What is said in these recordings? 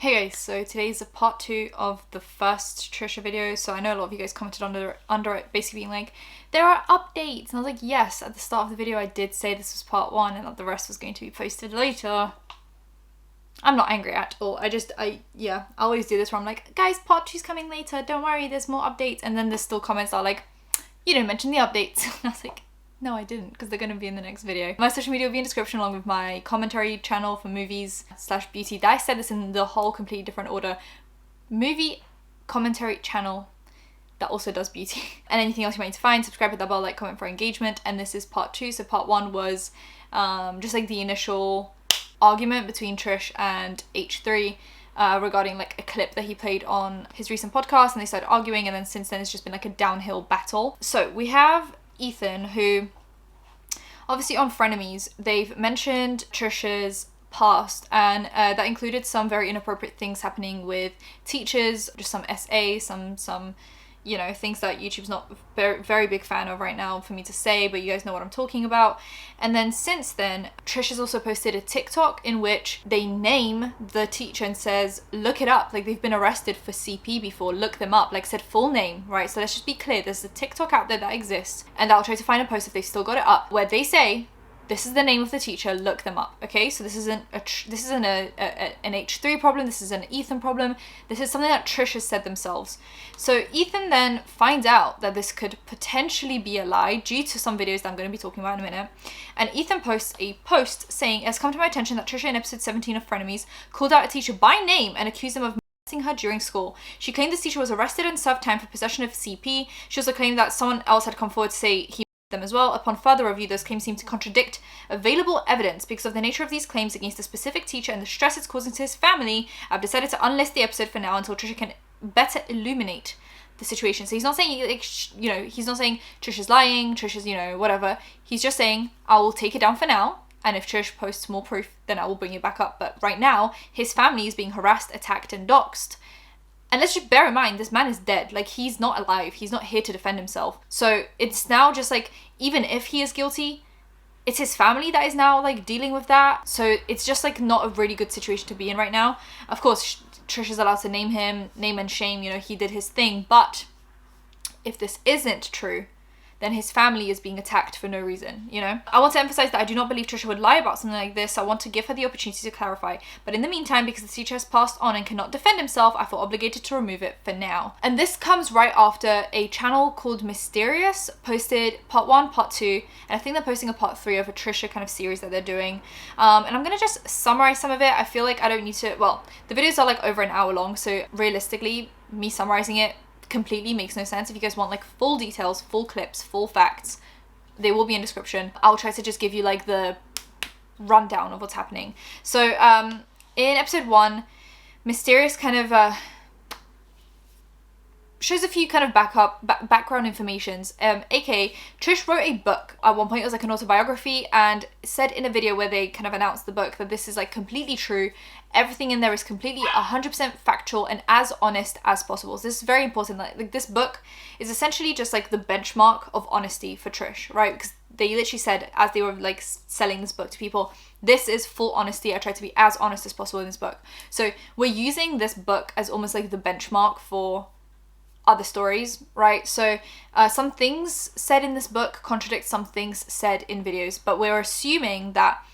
Hey guys, so today's a part 2 of the first Trisha video. So I know a lot of you guys commented under it basically being like, there are updates. And I was like, yes, at the start of the video I did say this was part 1 and that the rest was going to be posted later. I'm not angry at all. I always do this where I'm like, guys, part 2's coming later. Don't worry, there's more updates. And then there's still comments that are like, you didn't mention the updates. And I was like, no, I didn't, because they're going to be in the next video. My social media will be in the description along with my commentary channel for movies / beauty. I said this in the whole completely different order. Movie commentary channel that also does beauty. And anything else you might need to find, subscribe, hit that bell, like, comment for engagement. And this is part 2. So part 1 was just like the initial argument between Trish and H3 regarding like a clip that he played on his recent podcast, and they started arguing, and then since then it's just been like a downhill battle. So we have Ethan, who obviously on Frenemies they've mentioned Trisha's past, and that included some very inappropriate things happening with teachers, just some some you know, things that YouTube's not very big fan of right now for me to say, but you guys know what I'm talking about. And then since then, Trish has also posted a TikTok in which they name the teacher and says, look it up, like they've been arrested for CP before, look them up, like said full name, right? So let's just be clear, there's a TikTok out there that exists, and I'll try to find a post if they've still got it up, where they say, this is the name of the teacher, look them up, okay? So this isn't an H3 problem, this is an Ethan problem, this is something that Trish has said themselves. So Ethan then finds out that this could potentially be a lie due to some videos that I'm going to be talking about in a minute. And Ethan posts a post saying, it has come to my attention that Trisha in episode 17 of Frenemies called out a teacher by name and accused him of molesting her during school. She claimed this teacher was arrested and served time for possession of CP. She also claimed that someone else had come forward to say he them as well. Upon further review, those claims seem to contradict available evidence. Because of the nature of ththese claims against a specific teacher and the stress it's causing to his family, I've decided to unlist the episode for now until Trisha can better illuminate the situation. So he's not saying, like, you know, he's not saying Trisha's lying, Trisha's, you know, whatever. He's just saying, I will take it down for now, and if Trish posts more proof, then I will bring it back up. But right now, his family is being harassed, attacked, and doxxed. And let's just bear in mind, this man is dead. Like, he's not alive. He's not here to defend himself. So it's now just like, even if he is guilty, it's his family that is now like dealing with that. So it's just like not a really good situation to be in right now. Of course, Trish is allowed to name him, name and shame, you know, he did his thing. But if this isn't true, then his family is being attacked for no reason, you know? I want to emphasize that I do not believe Trisha would lie about something like this. I want to give her the opportunity to clarify. But in the meantime, because the teacher has passed on and cannot defend himself, I feel obligated to remove it for now. And this comes right after a channel called Mysterious posted part 1, part 2, and I think they're posting a part 3 of a Trisha kind of series that they're doing. And I'm gonna just summarize some of it. I feel like I don't need to, well, the videos are like over an hour long, so realistically, me summarizing it completely makes no sense. If you guys want like full details, full clips, full facts, they will be in description. I'll try to just give you like the rundown of what's happening. So in episode 1, Mysterious kind of shows a few kind of background informations, aka Trish wrote a book. At one point it was like an autobiography, and said in a video where they kind of announced the book that this is like completely true. Everything in there is completely 100% factual and as honest as possible. So this is very important. Like this book is essentially just like the benchmark of honesty for Trish, right? Because they literally said, as they were like selling this book to people, this is full honesty. I tried to be as honest as possible in this book. So we're using this book as almost like the benchmark for other stories, right? So some things said in this book contradict some things said in videos, but we're assuming that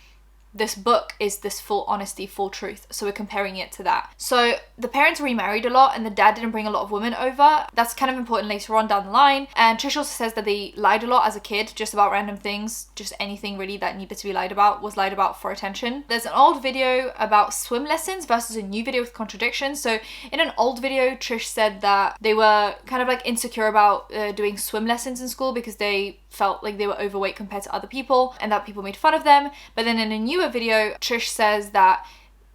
this book is this full honesty, full truth. So we're comparing it to that. So the parents remarried a lot, and the dad didn't bring a lot of women over. That's kind of important later on down the line. And Trish also says that they lied a lot as a kid, just about random things, just anything really that needed to be lied about was lied about for attention. There's an old video about swim lessons versus a new video with contradictions. So in an old video, Trish said that they were kind of like insecure about doing swim lessons in school because they felt like they were overweight compared to other people and that people made fun of them. But then in a newer video, Trish says that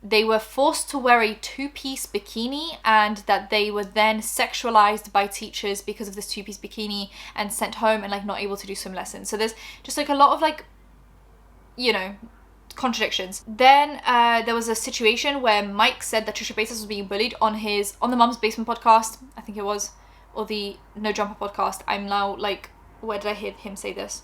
they were forced to wear a two-piece bikini and that they were then sexualized by teachers because of this two-piece bikini and sent home and like not able to do swim lessons. So there's just like a lot of like, you know, contradictions. Then there was a situation where Mike said that Trisha Paytas was being bullied on the Mum's Basement podcast, I think it was, or the No Jumper podcast. I'm now like, where did I hear him say this?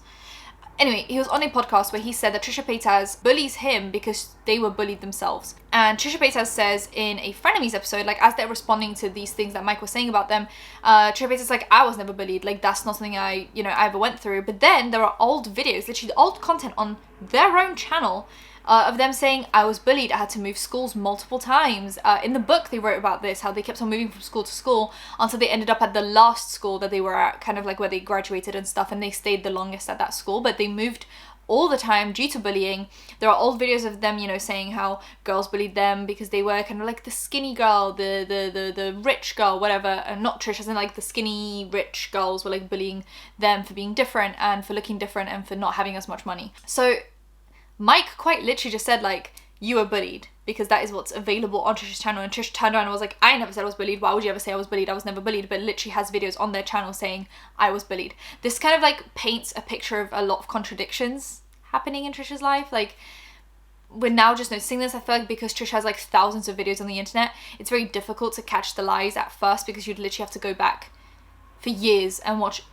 Anyway, he was on a podcast where he said that Trisha Paytas bullies him because they were bullied themselves. And Trisha Paytas says in a Frenemies episode, like, as they're responding to these things that Mike was saying about them, Trisha Paytas is like, I was never bullied. Like, that's not something I ever went through. But then there are old videos, literally old content on their own channel, of them saying, I was bullied, I had to move schools multiple times. In the book, they wrote about this, how they kept on moving from school to school until they ended up at the last school that they were at, kind of like where they graduated and stuff, and they stayed the longest at that school, but they moved all the time due to bullying. There are old videos of them, saying how girls bullied them because they were kind of like the skinny girl, the rich girl, whatever, and not Trish, as in like the skinny rich girls were like bullying them for being different and for looking different and for not having as much money. So Mike quite literally just said, like, you were bullied, because that is what's available on Trish's channel. And Trish turned around and was like, I never said I was bullied. Why would you ever say I was bullied? I was never bullied. But literally has videos on their channel saying I was bullied. This kind of like paints a picture of a lot of contradictions happening in Trish's life. Like, we're now just noticing this. I feel like because Trish has like thousands of videos on the internet, it's very difficult to catch the lies at first, because you'd literally have to go back for years and watch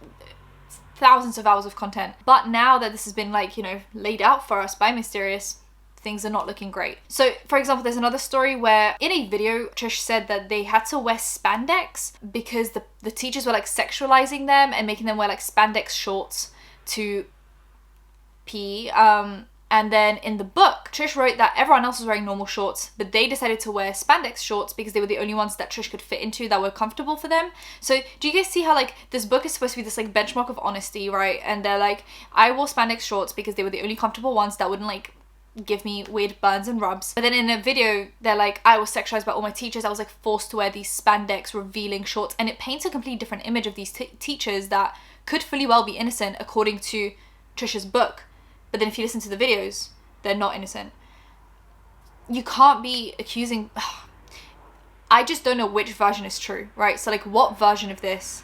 thousands of hours of content. But now that this has been like, laid out for us by Mysterious, things are not looking great. So for example, there's another story where in a video, Trish said that they had to wear spandex because the teachers were like sexualizing them and making them wear like spandex shorts to pee. And then in the book, Trish wrote that everyone else was wearing normal shorts, but they decided to wear spandex shorts because they were the only ones that Trish could fit into that were comfortable for them. So do you guys see how like this book is supposed to be this like benchmark of honesty, right? And they're like, I wore spandex shorts because they were the only comfortable ones that wouldn't like give me weird burns and rubs. But then in a video, they're like, I was sexualized by all my teachers. I was like forced to wear these spandex revealing shorts. And it paints a completely different image of these teachers that could fully well be innocent according to Trisha's book. But then if you listen to the videos, they're not innocent. You can't be accusing... I just don't know which version is true, right? So like, what version of this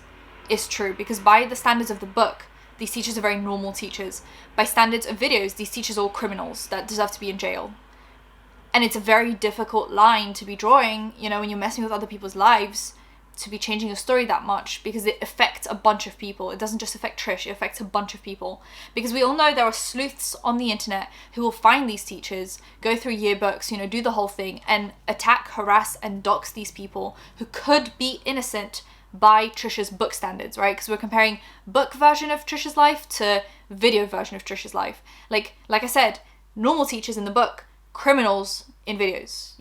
is true? Because by the standards of the book, these teachers are very normal teachers. By standards of videos, these teachers are all criminals that deserve to be in jail. And it's a very difficult line to be drawing, when you're messing with other people's lives, to be changing your story that much, because it affects a bunch of people. It doesn't just affect Trish, it affects a bunch of people. Because we all know there are sleuths on the internet who will find these teachers, go through yearbooks, do the whole thing, and attack, harass, and dox these people who could be innocent by Trisha's book standards, right? Because we're comparing book version of Trisha's life to video version of Trisha's life. Like I said, normal teachers in the book, criminals in videos.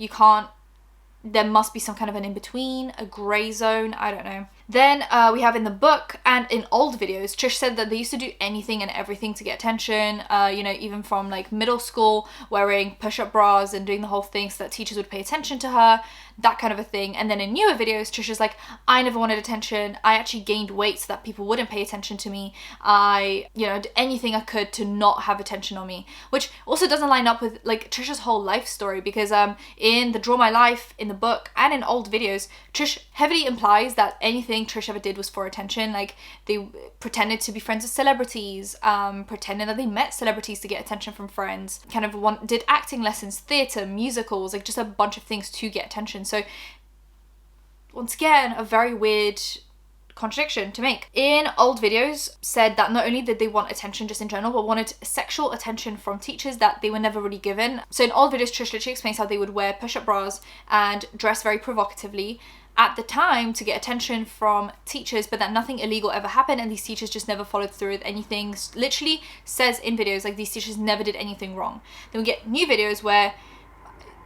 There must be some kind of an in-between, a grey zone, I don't know. Then we have in the book and in old videos, Trish said that they used to do anything and everything to get attention, even from like middle school, wearing push-up bras and doing the whole thing so that teachers would pay attention to her, that kind of a thing. And then in newer videos, Trish is like, I never wanted attention. I actually gained weight so that people wouldn't pay attention to me. I, did anything I could to not have attention on me, which also doesn't line up with like Trisha's whole life story, because in the Draw My Life, in the book, and in old videos, Trish heavily implies that anything Trish ever did was for attention. Like, they pretended to be friends with celebrities, pretended that they met celebrities to get attention from friends, kind of did acting lessons, theatre, musicals, like just a bunch of things to get attention. So once again, a very weird contradiction to make. In old videos, said that not only did they want attention just in general, but wanted sexual attention from teachers that they were never really given. So in old videos, Trish literally explains how they would wear push-up bras and dress very provocatively at the time to get attention from teachers, but that nothing illegal ever happened, and these teachers just never followed through with anything. Literally says in videos like these teachers never did anything wrong. Then we get new videos where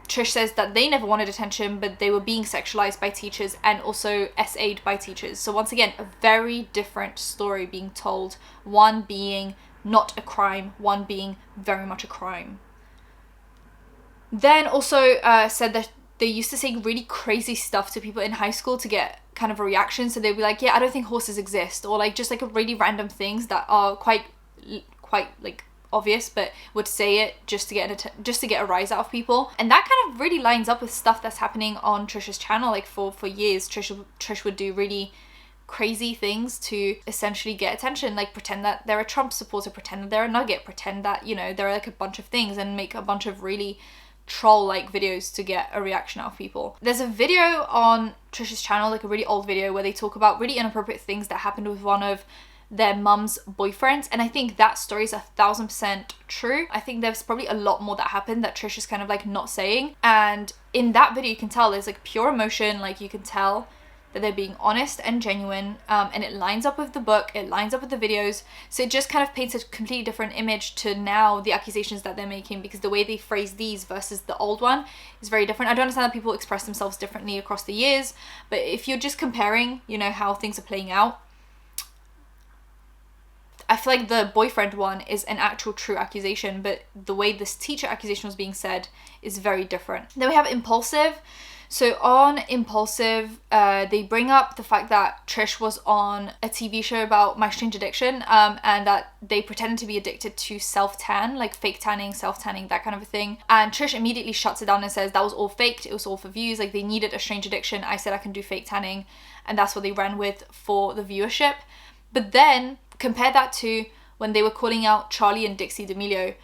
Trish says that they never wanted attention, but they were being sexualized by teachers and also SA'd by teachers. So once again, a very different story being told. One being not a crime, one being very much a crime. Then also said that they used to say really crazy stuff to people in high school to get kind of a reaction. So they'd be like, yeah, I don't think horses exist, or like just like really random things that are quite like obvious, but would say it just to get a rise out of people. And that kind of really lines up with stuff that's happening on Trisha's channel. Like for years, Trish would do really crazy things to essentially get attention, like pretend that they're a Trump supporter, pretend that they're a nugget, pretend that they're like a bunch of things, and make a bunch of really troll-like videos to get a reaction out of people. There's a video on Trisha's channel, like a really old video, where they talk about really inappropriate things that happened with one of their mum's boyfriend. And I think that story is 1,000% true. I think there's probably a lot more that happened that Trish is kind of like not saying. And in that video, you can tell there's like pure emotion. Like you can tell that they're being honest and genuine, and it lines up with the book, it lines up with the videos, so it just kind of paints a completely different image to now the accusations that they're making, because the way they phrase these versus the old one is very different. I don't understand that people express themselves differently across the years, but if you're just comparing, you know, how things are playing out, I feel like the boyfriend one is an actual true accusation, but the way this teacher accusation was being said is very different. Then we have Impulsive. So on Impulsive, they bring up the fact that Trish was on a TV show about My Strange Addiction, and that they pretended to be addicted to self-tan, like fake tanning, self-tanning, that kind of a thing. And Trish immediately shuts it down and says that was all faked, it was all for views, like they needed a strange addiction. I said I can do fake tanning, and that's what they ran with for the viewership. But then compare that to when they were calling out Charlie and Dixie D'Amelio.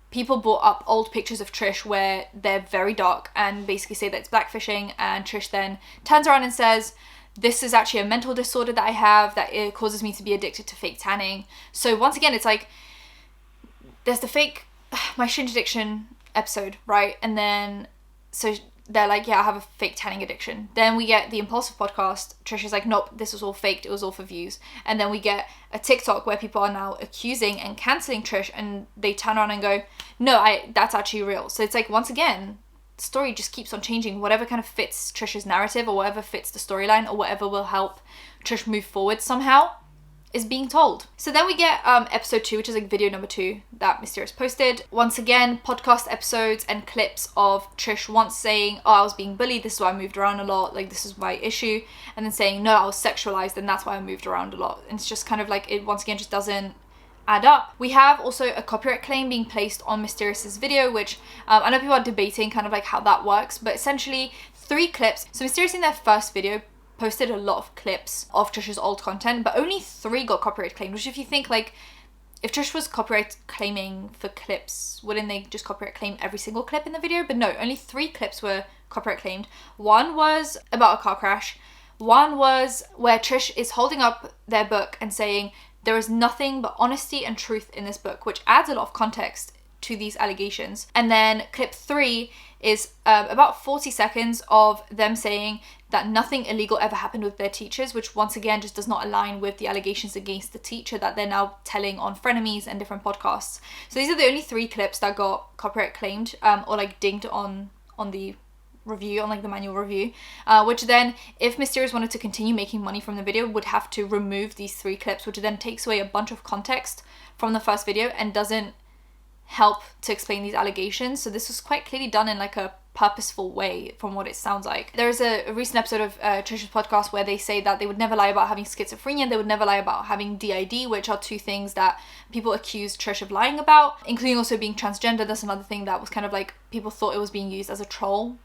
People brought up old pictures of Trish where they're very dark and basically say that it's blackfishing, and Trish then turns around and says, this is actually a mental disorder that I have, that it causes me to be addicted to fake tanning. So once again, it's like, there's the fake My Strange Addiction episode, right? And then, so they're like, yeah, I have a fake tanning addiction. Then we get the Impulsive podcast. Trisha's like, nope, this was all faked. It was all for views. And then we get a TikTok where people are now accusing and cancelling Trish, and they turn around and go, no, that's actually real. So it's like, once again, the story just keeps on changing. Whatever kind of fits Trish's narrative, or whatever fits the storyline, or whatever will help Trish move forward somehow, is being told. So then we get episode 2, which is like video number 2 that Mysterious posted. Once again, podcast episodes and clips of Trish once saying, oh, I was being bullied, this is why I moved around a lot, like this is my issue, and then saying, no, I was sexualized and that's why I moved around a lot. And it's just kind of like, it once again just doesn't add up. We have also a copyright claim being placed on Mysterious's video, which I know people are debating kind of like how that works, but essentially 3 clips. So Mysterious in their first video posted a lot of clips of Trisha's old content, but only 3 got copyright claimed, which if you think like, if Trish was copyright claiming for clips, wouldn't they just copyright claim every single clip in the video? But no, only 3 clips were copyright claimed. One was about a car crash. One was where Trish is holding up their book and saying, there is nothing but honesty and truth in this book, which adds a lot of context to these allegations. And then clip 3 is about 40 seconds of them saying that nothing illegal ever happened with their teachers, which once again just does not align with the allegations against the teacher that they're now telling on Frenemies and different podcasts. So these are the only 3 clips that got copyright claimed, or like dinged on the review, on like the manual review, which then, if Mysterious wanted to continue making money from the video, would have to remove these 3 clips, which then takes away a bunch of context from the first video and doesn't help to explain these allegations. So this was quite clearly done in like a purposeful way from what it sounds like. There's a recent episode of Trisha's podcast where they say that they would never lie about having schizophrenia, they would never lie about having DID, which are 2 things that people accuse Trish of lying about, including also being transgender. That's another thing that was kind of like, people thought it was being used as a troll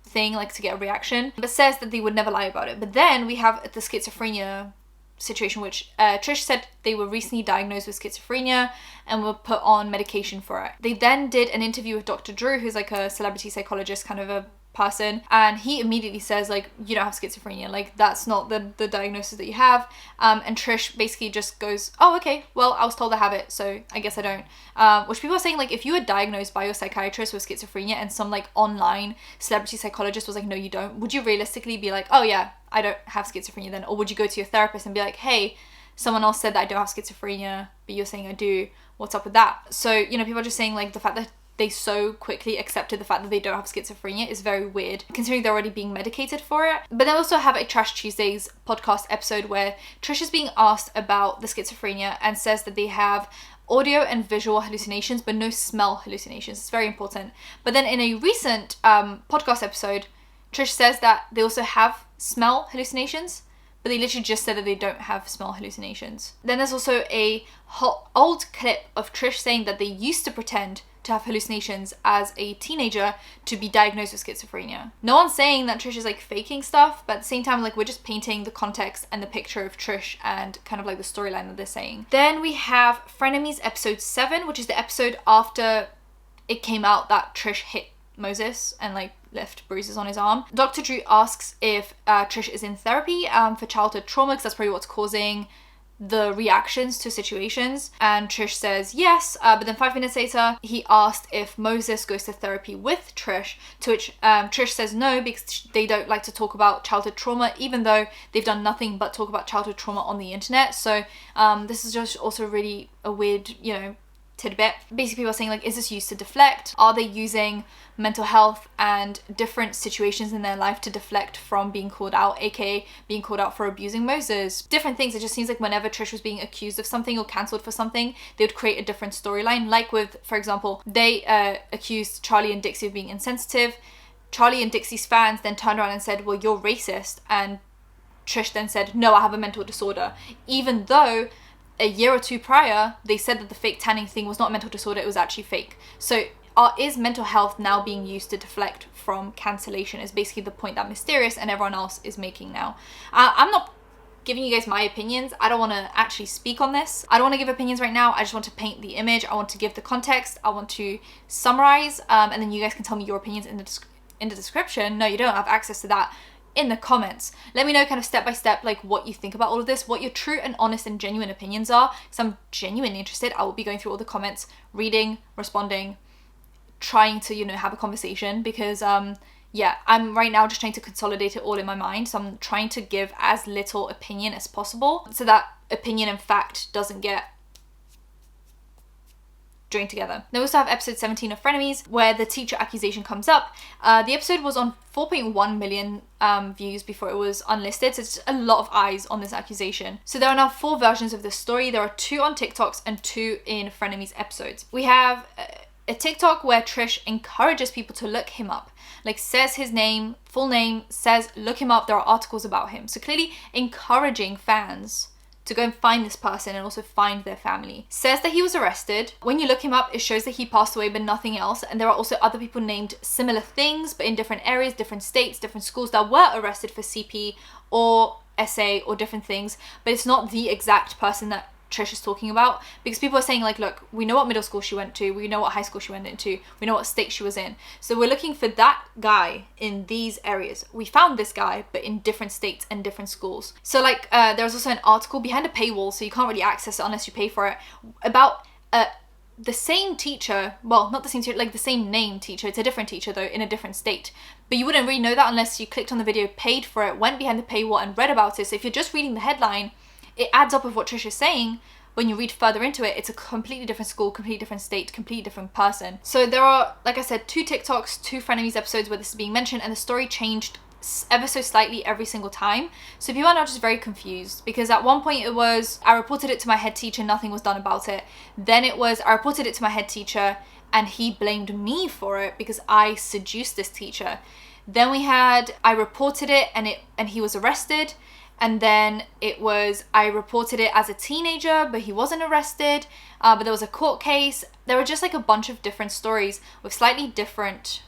thing, like to get a reaction, but says that they would never lie about it. But then we have the schizophrenia situation, which Trish said they were recently diagnosed with schizophrenia and were put on medication for it. They then did an interview with Dr. Drew, who's like a celebrity psychologist kind of a person, and he immediately says like, you don't have schizophrenia, like that's not the diagnosis that you have, and Trish basically just goes, oh okay, well I was told I have it, so I guess I don't, which people are saying like, if you were diagnosed by your psychiatrist with schizophrenia and some like online celebrity psychologist was like, no you don't, would you realistically be like, oh yeah, I don't have schizophrenia then? Or would you go to your therapist and be like, hey, someone else said that I don't have schizophrenia, but you're saying I do, what's up with that? So, you know, people are just saying like, the fact that they so quickly accepted the fact that they don't have schizophrenia is very weird, considering they're already being medicated for it. But then we also have a Trash Tuesdays podcast episode where Trish is being asked about the schizophrenia and says that they have audio and visual hallucinations, but no smell hallucinations. It's very important. But then in a recent podcast episode, Trish says that they also have smell hallucinations, but they literally just said that they don't have smell hallucinations. Then there's also a old clip of Trish saying that they used to pretend to have hallucinations as a teenager to be diagnosed with schizophrenia. No one's saying that Trish is like faking stuff, but at the same time, like, we're just painting the context and the picture of Trish and kind of like the storyline that they're saying. Then we have Frenemies episode 7, which is the episode after it came out that Trish hit Moses and like left bruises on his arm. Dr. Drew asks if Trish is in therapy for childhood trauma, because that's probably what's causing the reactions to situations, and Trish says yes, but then 5 minutes later he asked if Moses goes to therapy with Trish, to which Trish says no, because they don't like to talk about childhood trauma, even though they've done nothing but talk about childhood trauma on the internet. So this is just also really a weird, you know, tidbit. Basically, people are saying, like, is this used to deflect? Are they using mental health and different situations in their life to deflect from being called out, aka being called out for abusing Moses? Different things. It just seems like whenever Trish was being accused of something or cancelled for something, they would create a different storyline. Like with, for example, they accused Charlie and Dixie of being insensitive. Charlie and Dixie's fans then turned around and said, well, you're racist. And Trish then said, no, I have a mental disorder. Even though a year or two prior, they said that the fake tanning thing was not a mental disorder, it was actually fake. So is mental health now being used to deflect from cancellation, is basically the point that Mysterious and everyone else is making now. I'm not giving you guys my opinions. I don't want to actually speak on this. I don't want to give opinions right now. I just want to paint the image. I want to give the context. I want to summarize, and then you guys can tell me your opinions in the description. No, you don't have access to that in the comments. Let me know kind of step by step, like, what you think about all of this, what your true and honest and genuine opinions are, because I'm genuinely interested. I will be going through all the comments, reading, responding, trying to, you know, have a conversation, because yeah, I'm right now just trying to consolidate it all in my mind. So I'm trying to give as little opinion as possible so that opinion and fact doesn't get joined together. Then we also have episode 17 of Frenemies, where the teacher accusation comes up. The episode was on 4.1 million views before it was unlisted, so it's a lot of eyes on this accusation. So there are now 4 versions of this story. There are 2 on TikToks and 2 in Frenemies episodes. We have a TikTok where Trish encourages people to look him up, like says his name, full name, says look him up, there are articles about him. So clearly encouraging fans to go and find this person and also find their family. Says that he was arrested. When you look him up, it shows that he passed away but nothing else, and there are also other people named similar things but in different areas, different states, different schools that were arrested for CP or SA or different things, but it's not the exact person that Trish is talking about, because people are saying, like, look, we know what middle school she went to, we know what high school she went into, we know what state she was in, so we're looking for that guy in these areas. We found this guy but in different states and different schools. So like there's also an article behind a paywall, so you can't really access it unless you pay for it, about the same teacher, well, not the same teacher, like the same name teacher, it's a different teacher though, in a different state, but you wouldn't really know that unless you clicked on the video, paid for it, went behind the paywall and read about it. So if you're just reading the headline, it adds up with what Trish is saying. When you read further into it, it's a completely different school, completely different state, completely different person. So there are, like I said, 2 TikToks, 2 Frenemies episodes where this is being mentioned, and the story changed ever so slightly every single time. So people are now just very confused, because at one point it was, I reported it to my head teacher, nothing was done about it. Then it was, I reported it to my head teacher and he blamed me for it because I seduced this teacher. Then we had, I reported it and he was arrested. And then it was, I reported it as a teenager, but he wasn't arrested, but there was a court case. There were just like a bunch of different stories with slightly different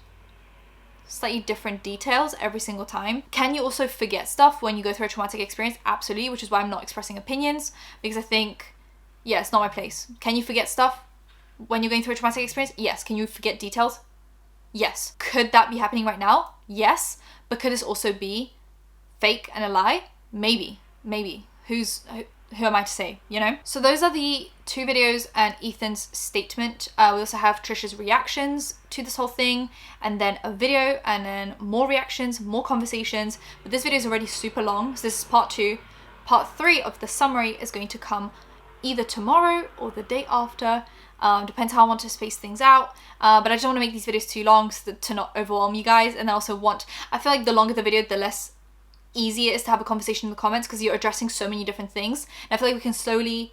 details every single time. Can you also forget stuff when you go through a traumatic experience? Absolutely, which is why I'm not expressing opinions, because I think, yeah, it's not my place. Can you forget stuff when you're going through a traumatic experience? Yes. Can you forget details? Yes. Could that be happening right now? Yes. But could this also be fake and a lie? Maybe. Who am I to say, you know? So those are the 2 videos and Ethan's statement. We also have Trisha's reactions to this whole thing, and then a video, and then more reactions, more conversations. But this video is already super long, so this is part 2. Part 3 of the summary is going to come either tomorrow or the day after. Depends how I want to space things out. But I just want to make these videos too long so to not overwhelm you guys. And I also I feel like the longer the video, the less easy it is to have a conversation in the comments, because you're addressing so many different things, and I feel like we can slowly,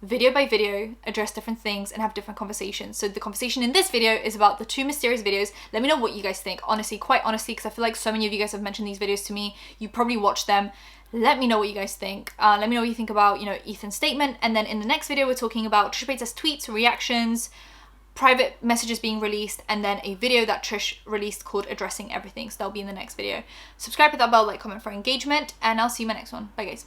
video by video, address different things and have different conversations. So the conversation in this video is about the 2 Mysterious videos. Let me know what you guys think, honestly, quite honestly, because I feel like so many of you guys have mentioned these videos to me. You probably watched them. Let me know what you guys think. Let me know what you think about, you know, Ethan's statement. And then in the next video, we're talking about Trisha Paytas' tweets, reactions, private messages being released, and then a video that Trish released called Addressing Everything. So that'll be in the next video. Subscribe, hit that bell, like, comment for engagement, and I'll see you in my next one. Bye guys.